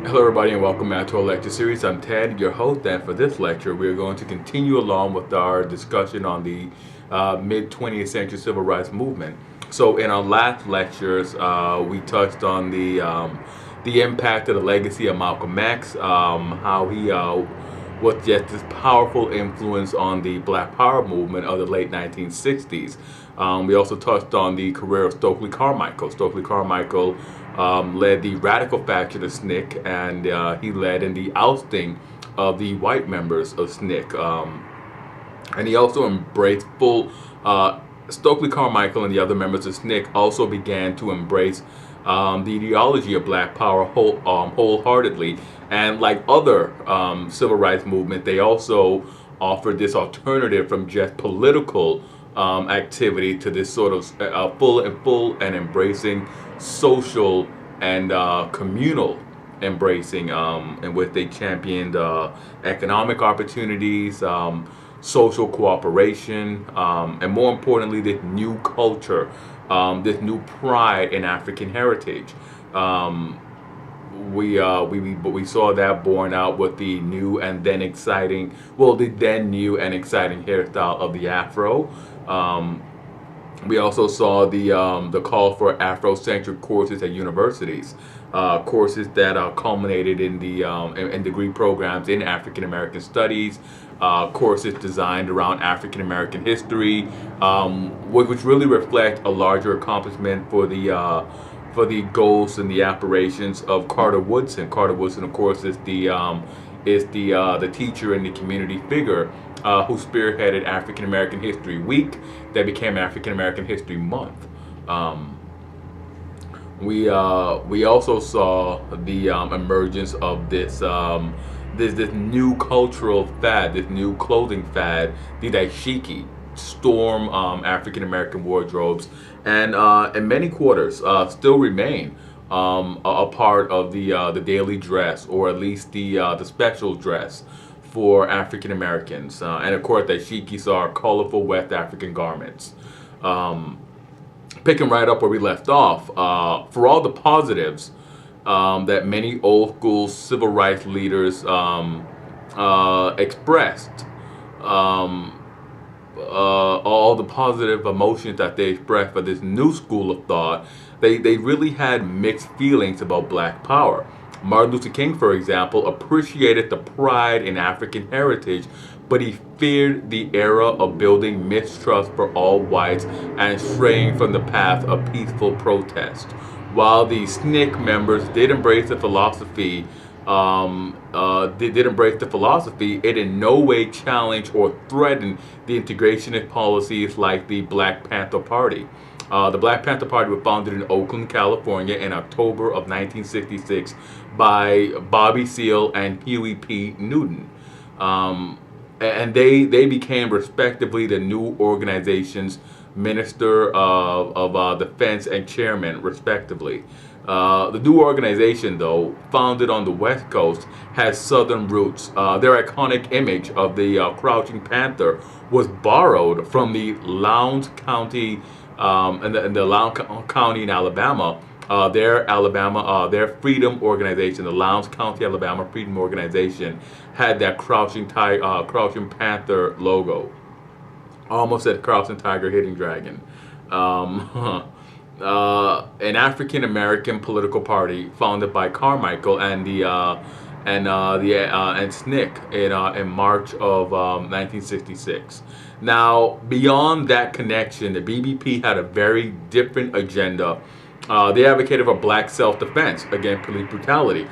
Hello everybody and welcome back to our lecture series. I'm Ted, your host, and for this lecture we're going to continue along with our discussion on the mid-20th century civil rights movement. So in our last lectures we touched on the impact of the legacy of Malcolm X, how he was just this powerful influence on the Black Power movement of the late 1960s. We also touched on the career of Stokely Carmichael. Stokely Carmichael led the radical faction of SNCC, and he led in the ousting of the white members of SNCC. And he also embraced Stokely Carmichael and the other members of SNCC also began to embrace the ideology of Black Power wholeheartedly. And like other civil rights movement, they also offered this alternative from just political activity to this sort of full and embracing social and communal embracing, in which they championed economic opportunities, social cooperation, and more importantly, this new culture, this new pride in African heritage. We saw that borne out with the new and then exciting, the then new and exciting hairstyle of the Afro. We also saw the call for Afrocentric courses at universities, courses that culminated in the in degree programs in African American studies, courses designed around African American history, which really reflect a larger accomplishment for the goals and the aspirations of Carter Woodson. Carter Woodson, of course, is the teacher and the community figure who spearheaded African American History Week that became African American History Month. We also saw the emergence of this new cultural fad, this new clothing fad, the dashiki, storm African American wardrobes, and in many quarters still remain a part of the daily dress, or at least the special dress for African Americans. And of course, dashikis are colorful West African garments. Picking right up where we left off, for all the positives that many old school civil rights leaders expressed, all the positive emotions that they expressed for this new school of thought, they really had mixed feelings about Black Power. Martin Luther King, for example, appreciated the pride in African heritage, but he feared the era of building mistrust for all whites and straying from the path of peaceful protest. While the SNCC members did embrace the philosophy, it in no way challenged or threatened the integrationist policies like the Black Panther Party. The Black Panther Party was founded in Oakland, California in October of 1966 by Bobby Seale and Huey P. Newton. And they became respectively the new organization's Minister of Defense and Chairman, respectively. The new organization, though, founded on the West Coast, has Southern roots. Their iconic image of the crouching panther was borrowed from the Lowndes County, in the Lowndes County in Alabama. Their freedom organization, the Lowndes County, Alabama Freedom Organization, had that crouching panther logo. Almost said crouching tiger, hidden dragon. An African American political party founded by Carmichael and SNCC in March of 1966. Now, beyond that connection, the BBP had a very different agenda. They advocated for black self-defense against police brutality.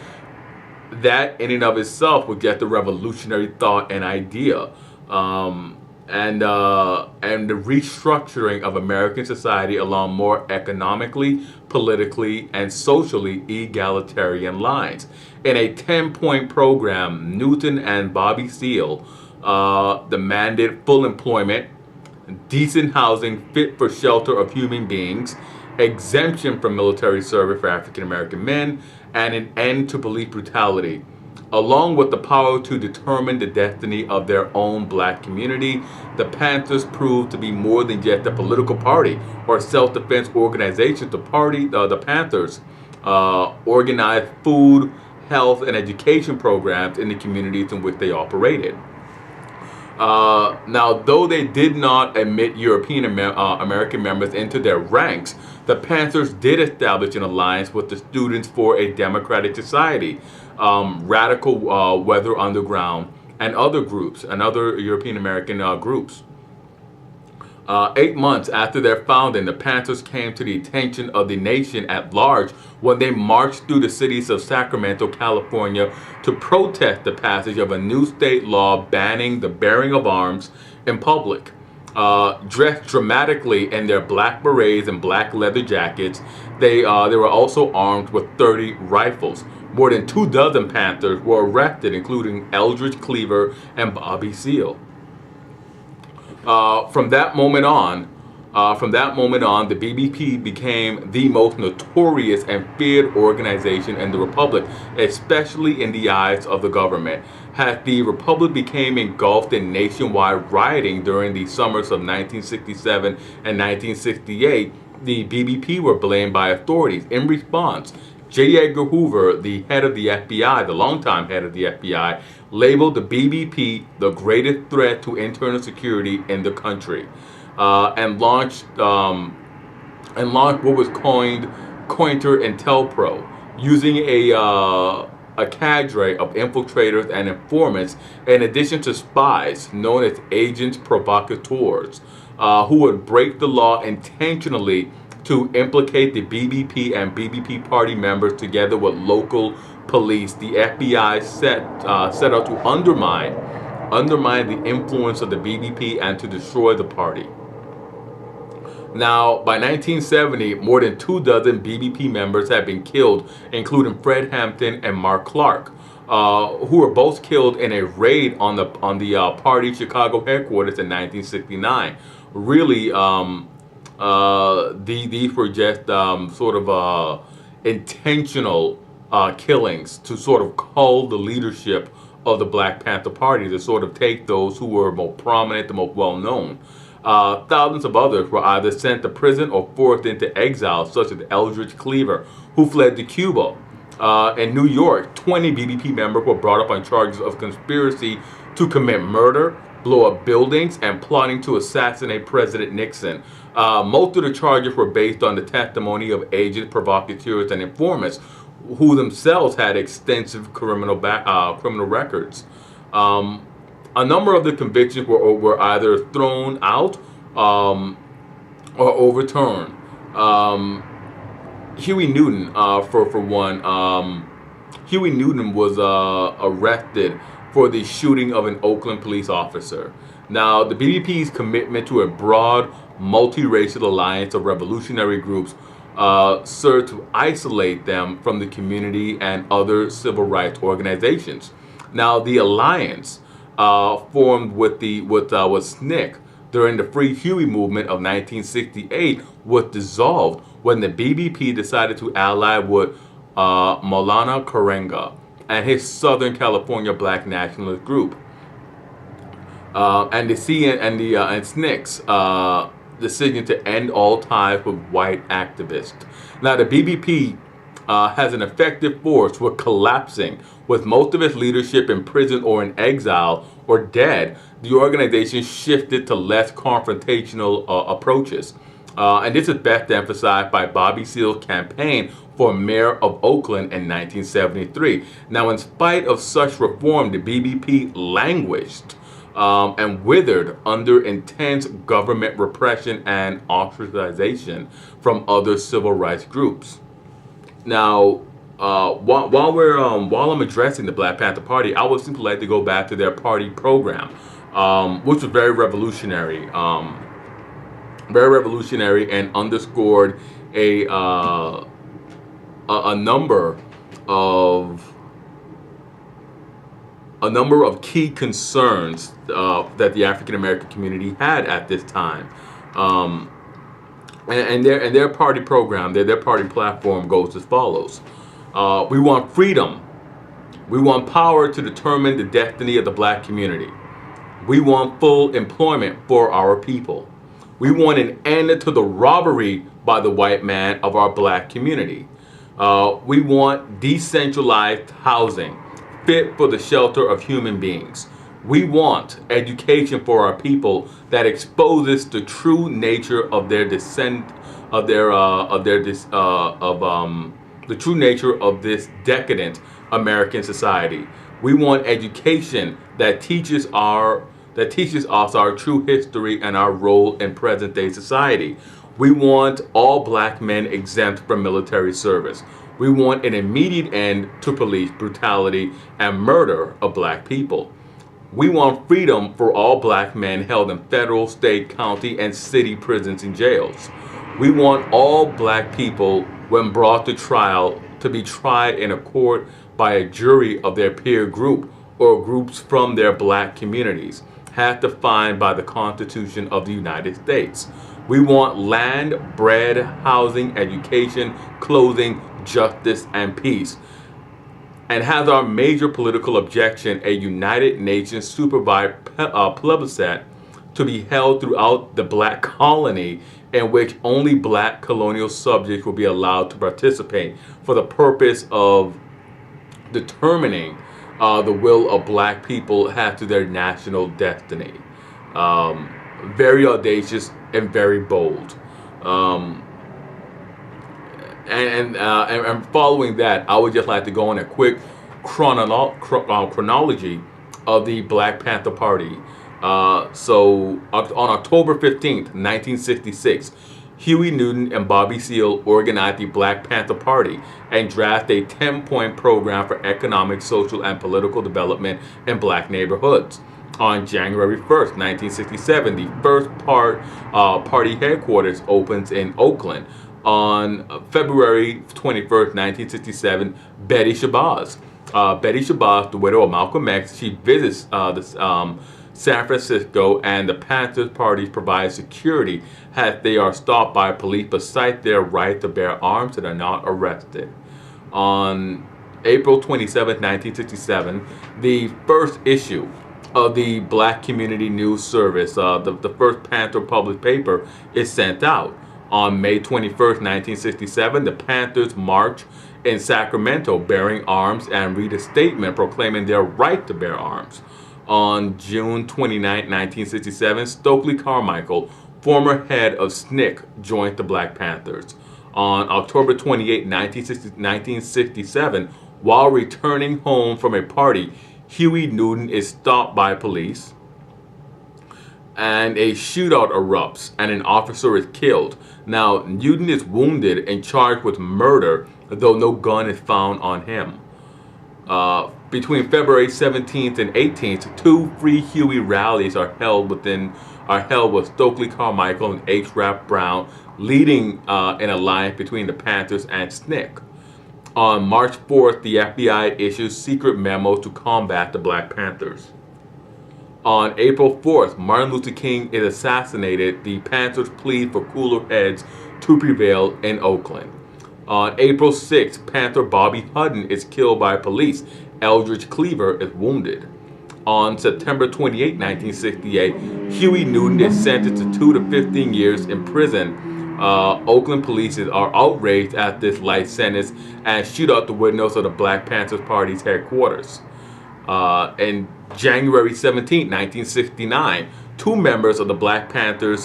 That in and of itself would get the revolutionary thought and idea, and the restructuring of American society along more economically, politically, and socially egalitarian lines. In a 10-point program, Newton and Bobby Seale demanded full employment, decent housing fit for shelter of human beings, exemption from military service for African American men, and an end to police brutality, along with the power to determine the destiny of their own black community. The Panthers proved to be more than just a political party or self-defense organization. The Panthers organized food, health, and education programs in the communities in which they operated. Now, though they did not admit European American members into their ranks, the Panthers did establish an alliance with the Students for a Democratic Society, Radical Weather Underground, and other groups, and other European American groups. 8 months after their founding, the Panthers came to the attention of the nation at large when they marched through the cities of Sacramento, California, to protest the passage of a new state law banning the bearing of arms in public. Dressed dramatically in their black berets and black leather jackets, they were also armed with 30 rifles. More than 24 Panthers were arrested, including Eldridge Cleaver and Bobby Seale. From that moment on, the BBP became the most notorious and feared organization in the Republic, especially in the eyes of the government. As the Republic became engulfed in nationwide rioting during the summers of 1967 and 1968, the BBP were blamed by authorities. In response, J. Edgar Hoover, the head of the FBI, the longtime head of the FBI, labeled the BBP the greatest threat to internal security in the country, and launched what was coined COINTELPRO, using a cadre of infiltrators and informants, in addition to spies known as agents provocateurs, who would break the law intentionally to implicate the BBP and BBP party members together with local police. The FBI set out to undermine the influence of the BBP and to destroy the party. Now, by 1970, more than 24 BBP members had been killed, including Fred Hampton and Mark Clark, who were both killed in a raid on the party Chicago headquarters in 1969. Really, these were just sort of intentional killings to sort of cull the leadership of the Black Panther Party, to sort of take those who were more prominent, the most well-known. Thousands of others were either sent to prison or forced into exile, such as Eldridge Cleaver, who fled to Cuba. In New York, 20 BBP members were brought up on charges of conspiracy to commit murder, blow up buildings, and plotting to assassinate President Nixon. Most of the charges were based on the testimony of agents, provocateurs, and informants, who themselves had extensive criminal records. A number of the convictions were either thrown out or overturned. Huey Newton, for one, Huey Newton was arrested for the shooting of an Oakland police officer. Now, the BBP's commitment to a broad, multiracial alliance of revolutionary groups served to isolate them from the community and other civil rights organizations. Now, the alliance formed with SNCC during the Free Huey movement of 1968 was dissolved when the BBP decided to ally with Maulana Karenga and his Southern California Black Nationalist group, and SNCC's decision to end all ties with white activists. Now, the BBP has an effective force with collapsing, with most of its leadership in prison or in exile or dead. The organization shifted to less confrontational approaches. And this is best emphasized by Bobby Seale's campaign for mayor of Oakland in 1973. Now, in spite of such reform, the BBP languished and withered under intense government repression and ostracization from other civil rights groups. Now, while I'm addressing the Black Panther Party, I would simply like to go back to their party program, which was very revolutionary and underscored a number of key concerns that the African American community had at this time. And their party program, their party platform goes as follows. We want freedom. We want power to determine the destiny of the black community. We want full employment for our people. We want an end to the robbery by the white man of our black community. We want decentralized housing fit for the shelter of human beings. We want education for our people that exposes the true nature of their descent, the true nature of this decadent American society. We want education that teaches us our true history and our role in present day society. We want all black men exempt from military service. We want an immediate end to police brutality and murder of black people. We want freedom for all black men held in federal, state, county, and city prisons and jails. We want all black people, when brought to trial, to be tried in a court by a jury of their peer group or groups from their black communities, as defined by the Constitution of the United States. We want land, bread, housing, education, clothing, justice, and peace. And has our major political objection a United Nations supervised plebiscite to be held throughout the black colony, in which only black colonial subjects will be allowed to participate for the purpose of determining the will of black people as to their national destiny. Very audacious and very bold. And following that, I would just like to go on a quick chronology of the Black Panther Party. So on October 15th, 1966, Huey Newton and Bobby Seale organized the Black Panther Party and drafted a 10-point program for economic, social, and political development in black neighborhoods. On January 1st, 1967, the first party headquarters opens in Oakland. On February 21st, 1967, Betty Shabazz, the widow of Malcolm X, she visits San Francisco, and the Panthers parties provide security as they are stopped by police but cite their right to bear arms and are not arrested. On April 27th, 1967, the first issue of the Black Community News Service, the first Panther public paper, is sent out. On May 21st, 1967, the Panthers march in Sacramento bearing arms and read a statement proclaiming their right to bear arms. On June 29, 1967, Stokely Carmichael, former head of SNCC, joined the Black Panthers. On October 28, 1967, while returning home from a party, Huey Newton is stopped by police, and a shootout erupts, and an officer is killed. Now, Newton is wounded and charged with murder, though no gun is found on him. Between February 17th and 18th, two Free Huey rallies are held with Stokely Carmichael and H. Rap Brown leading an alliance between the Panthers and SNCC. On March 4th, the FBI issues secret memos to combat the Black Panthers. On April 4th, Martin Luther King is assassinated. The Panthers plead for cooler heads to prevail in Oakland. On April 6th, Panther Bobby Hutton is killed by police. Eldridge Cleaver is wounded. On September 28, 1968, Huey Newton is sentenced to 2 to 15 years in prison. Oakland police are outraged at this light sentence and shoot out the windows of the Black Panthers Party's headquarters. In January 17, 1969, two members of the Black Panthers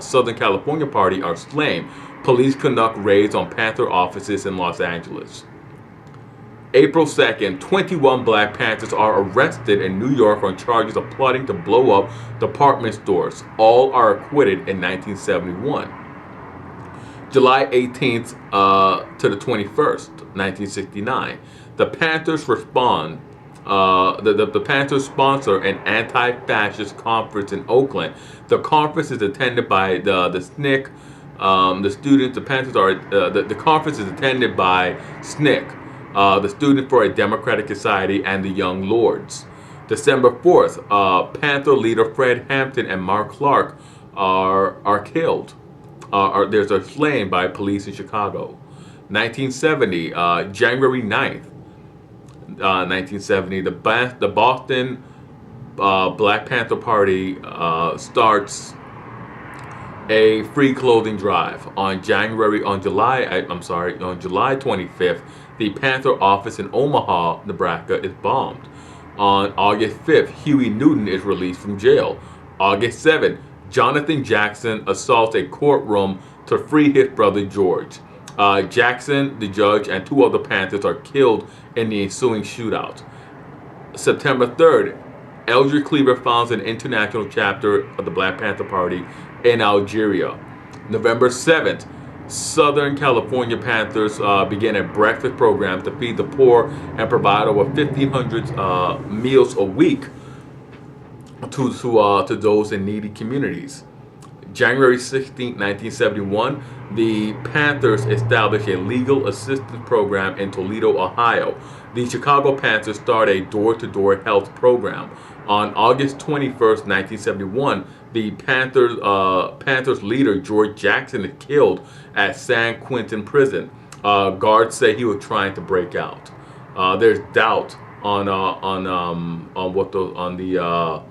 Southern California Party are slain. Police conduct raids on Panther offices in Los Angeles. April 2nd, 21 Black Panthers are arrested in New York on charges of plotting to blow up department stores. All are acquitted in 1971. July 18th to the 21st, 1969, the Panthers respond. The Panthers sponsor an anti-fascist conference in Oakland. The conference is attended by the SNCC. The students, the Panthers are the conference is attended by SNCC, the Student for a Democratic Society, and the Young Lords. December 4th, Panther leader Fred Hampton and Mark Clark are killed. There's a slain by police in Chicago. 1970, January 9th, 1970, the Boston Black Panther Party starts a free clothing drive. On July 25th, the Panther office in Omaha, Nebraska is bombed. On August 5th, Huey Newton is released from jail. August 7th, Jonathan Jackson assaults a courtroom to free his brother George. Jackson, the judge, and 2 other Panthers are killed in the ensuing shootout. September 3rd, Eldridge Cleaver founds an international chapter of the Black Panther Party in Algeria. November 7th, Southern California Panthers begin a breakfast program to feed the poor and provide over 1,500 meals a week to those in needy communities. January 16, 1971, the Panthers established a legal assistance program in Toledo, Ohio. The Chicago Panthers start a door-to-door health program. On August 21st, 1971, the Panthers leader George Jackson is killed at San Quentin prison. Guards say he was trying to break out. There's doubt on the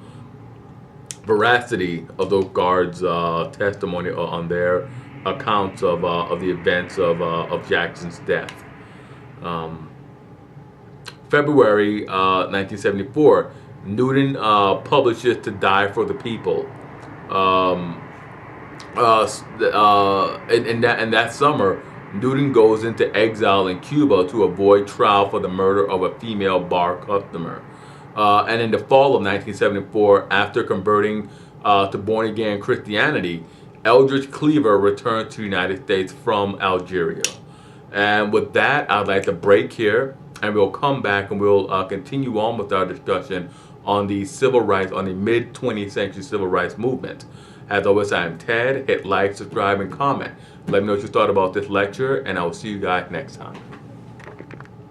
veracity of those guards' testimony on their accounts of the events of Jackson's death. February 1974, Newton publishes "To Die for the People." In that summer, Newton goes into exile in Cuba to avoid trial for the murder of a female bar customer. And in the fall of 1974, after converting to born-again Christianity, Eldridge Cleaver returned to the United States from Algeria. And with that, I'd like to break here, and we'll come back and we'll continue on with our discussion on the mid-20th century civil rights movement. As always, I'm Ted. Hit like, subscribe, and comment. Let me know what you thought about this lecture, and I will see you guys next time.